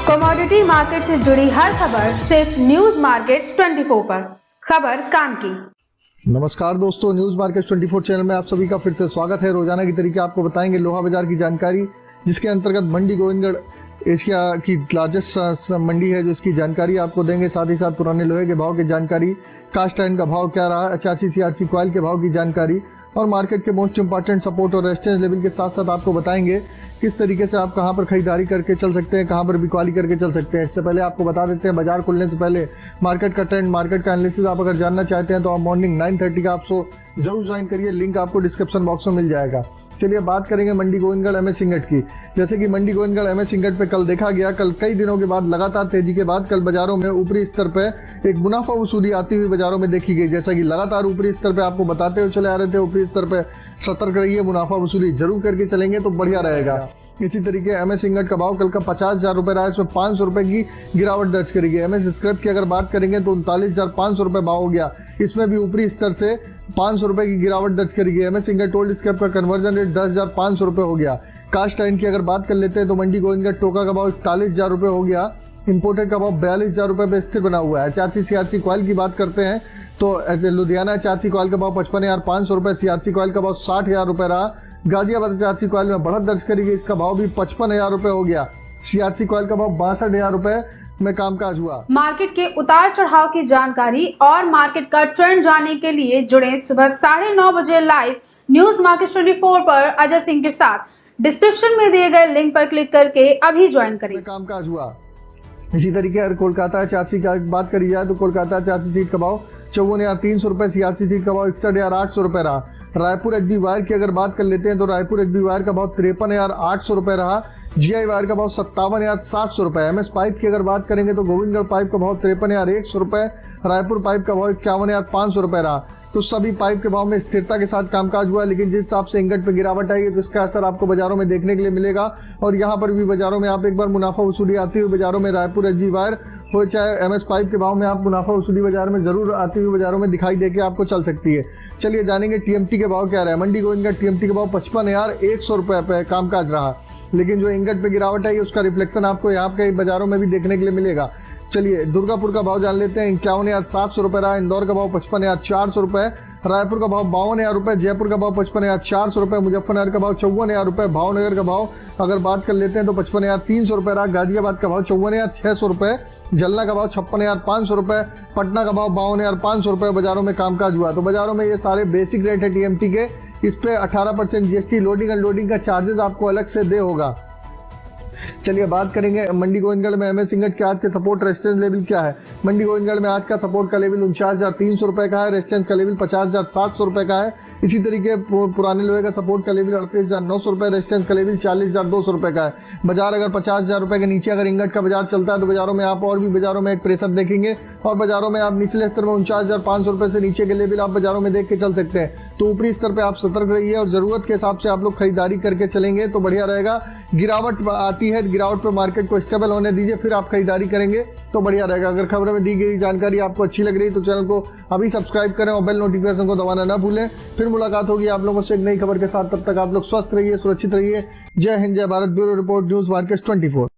Commodity market से जुड़ी हर खबर सिर्फ न्यूज मार्केट्स 24 पर। खबर काम की। नमस्कार दोस्तों, न्यूज मार्केट 24 चैनल में आप सभी का फिर से स्वागत है। रोजाना की तरीके आपको बताएंगे लोहा बाजार की जानकारी, जिसके अंतर्गत मंडी गोविंदगढ़ एशिया की लार्जेस्ट मंडी है, जो इसकी जानकारी आपको देंगे। साथ ही साथ पुराने लोहे के भाव की जानकारी, कास्ट आयरन का भाव क्या रहा, HRC CRC कॉइल के भाव की जानकारी और मार्केट के मोस्ट इंपॉर्टेंट सपोर्ट और रेजिस्टेंस लेवल के साथ साथ आपको बताएंगे किस तरीके से आप कहां पर खरीदारी करके चल सकते हैं, कहां पर बिकवाली करके चल सकते हैं। इससे पहले आपको बता देते हैं बाजार खुलने से पहले मार्केट का ट्रेंड, मार्केट का एनालिसिस आप अगर जानना चाहते हैं तो आप मॉर्निंग 9:30 का आप जरूर ज्वाइन करिए। लिंक आपको डिस्क्रिप्शन बॉक्स में मिल जाएगा। चलिए बात करेंगे मंडी गोविंदगढ़ MS इंगट की। जैसे कि मंडी गोविंदगढ़ MS इंगट पे कल देखा गया, कल कई दिनों के बाद लगातार तेजी के बाद कल बाजारों में ऊपरी स्तर पे एक मुनाफा वसूली आती हुई बाजारों में देखी गई। जैसा कि लगातार ऊपरी स्तर पे आपको बताते हुए चले आ रहे थे, ऊपरी स्तर पे सतर्क रहिए, मुनाफा वसूली जरूर करके चलेंगे तो बढ़िया रहेगा। इसी तरीके MS इंगट का भाव कल का 50,000 रुपये रहा, इसमें 500 रुपये की गिरावट दर्ज करेगी। MS स्क्रैप की अगर बात करेंगे तो 39,500 रुपये भाव हो गया, इसमें भी ऊपरी स्तर से 500 रुपये की गिरावट दर्ज करेगी। MS इंगट ओल्ड स्क्रैप का कन्वर्जन रेट 10,500 रुपये हो गया। कास्ट आयरन की अगर बात कर लेते हैं तो मंडी गोविंदगढ़ टोका का भाव 41,000 रुपये हो गया, इंपोर्टेड का भाव 42,000 रुपये पे स्थिर बना हुआ है। HRC CRC कॉइल की बात करते हैं तो लुधियाना HRC कॉइल का भाव 55,500 रुपये, CRC कॉइल का भाव 60,000 रुपये रहा। गाजियाबाद HRC कॉइल में बढ़त दर्ज करी गई, इसका भाव भी 55,000 रुपये हो गया। CRC कॉइल का भाव 62,000 रुपये में कामकाज हुआ। मार्केट के उतार चढ़ाव की जानकारी और मार्केट का ट्रेंड जानने के लिए जुड़े सुबह 9:30 बजे लाइव न्यूज मार्केट 24 पर अजय सिंह के साथ। डिस्क्रिप्शन में दिए गए लिंक पर क्लिक करके अभी ज्वाइन करें। कामकाज हुआ। इसी तरीके अगर कोलकाता HRC की बात करी जाए तो कोलकाता HRC सीट का भाव 54,300 रुपये, CRC सीट का भाव 61,800 रुपये रहा। रायपुर HB वायर की अगर बात कर लेते हैं तो रायपुर HB वायर का भाव 53,800 रुपये रहा। GI वायर का भाव 57,700 रुपये। MS पाइप की अगर बात करेंगे तो गोविंदगढ़ पाइप का भाव 53,100 रुपये, रायपुर पाइप का भाव 51,500 रुपये रहा। तो सभी पाइप के भाव में स्थिरता के साथ कामकाज हुआ, लेकिन जिस हिसाब से इंगट पे गिरावट आएगी तो इसका असर आपको बाजारों में देखने के लिए मिलेगा। और यहाँ पर भी बाजारों में आप एक बार मुनाफा वसूली आती हुई बाजारों में रायपुर HB वायर हो चाहे MS पाइप के भाव में आप मुनाफा वसूली बाजार में जरूर आती हुई बाजारों में दिखाई देके आपको चल सकती है। चलिए जानेंगे TMT के भाव क्या रहा है। मंडी गोविंदगढ़ TMT के भाव 55,100 रुपये पे कामकाज रहा, लेकिन जो इंगट पे गिरावट है उसका रिफ्लेक्शन आपको यहाँ के बाजारों में भी देखने के लिए मिलेगा। चलिए दुर्गापुर का भाव जान लेते हैं। 51,700 रुपये रहा। इंदौर का भाव 55,400 रुपये, रायपुर का भाव 52,000 रुपये, जयपुर का भाव 55,400 रुपये, मुजफ्फरनगर का भाव 54,000 रुपये, भावनगर का भाव अगर बात कर लेते हैं तो 55,300 रुपये रहा। गाजियाबाद का भाव 54,600 रुपये, जलना का भाव 56,500 रुपये, पटना का भाव 52,500 रुपये बाजारों में कामकाज हुआ। तो बाजारों में ये सारे बेसिक रेट है TMT के। इस पे 18% GST लोडिंग अनलोडिंग का चार्जेस आपको अलग से दे होगा। चलिए बात करेंगे मंडी गोविंदगढ़ में MS इंगट के आज के सपोर्ट रेजिस्टेंस लेवल क्या है। मंडी गोविंदगढ़ में आज का सपोर्ट का लेवल 49,300 रुपये का है, रेजिस्टेंस का लेवल 50,700 रुपये का है। इसी तरीके पुराने लोहे का सपोर्ट का लेवल 38,900 रुपये, रेजिस्टेंस का लेवल 40,200 रुपये का है। बाजार अगर 50,000 रुपये के नीचे अगर इंगट का बाजार चलता है तो बाजारों में आप और भी बाजारों में एक प्रेशर देखेंगे और बाजारों में आप निचले स्तर में 49,500 रुपये से नीचे के लेवल आप बाजारों में देख के चल सकते हैं। तो ऊपरी स्तर पर आप सतर्क रहिए और जरूरत के हिसाब से आप लोग खरीदारी करके चलेंगे तो बढ़िया रहेगा। गिरावट आती है, गिरावट पर मार्केट को स्टेबल होने दीजिए, फिर आप खरीदारी करेंगे तो बढ़िया रहेगा। अगर खबरों में दी गई जानकारी आपको अच्छी लग रही तो चैनल को अभी सब्सक्राइब करें और बेल नोटिफिकेशन को दबाना ना भूलें। फिर मुलाकात होगी आप लोगों से एक नई खबर के साथ। तब तक आप लोग स्वस्थ रहिए, सुरक्षित रहिए। जय हिंद, जय Bharat. Bureau report, news market 24।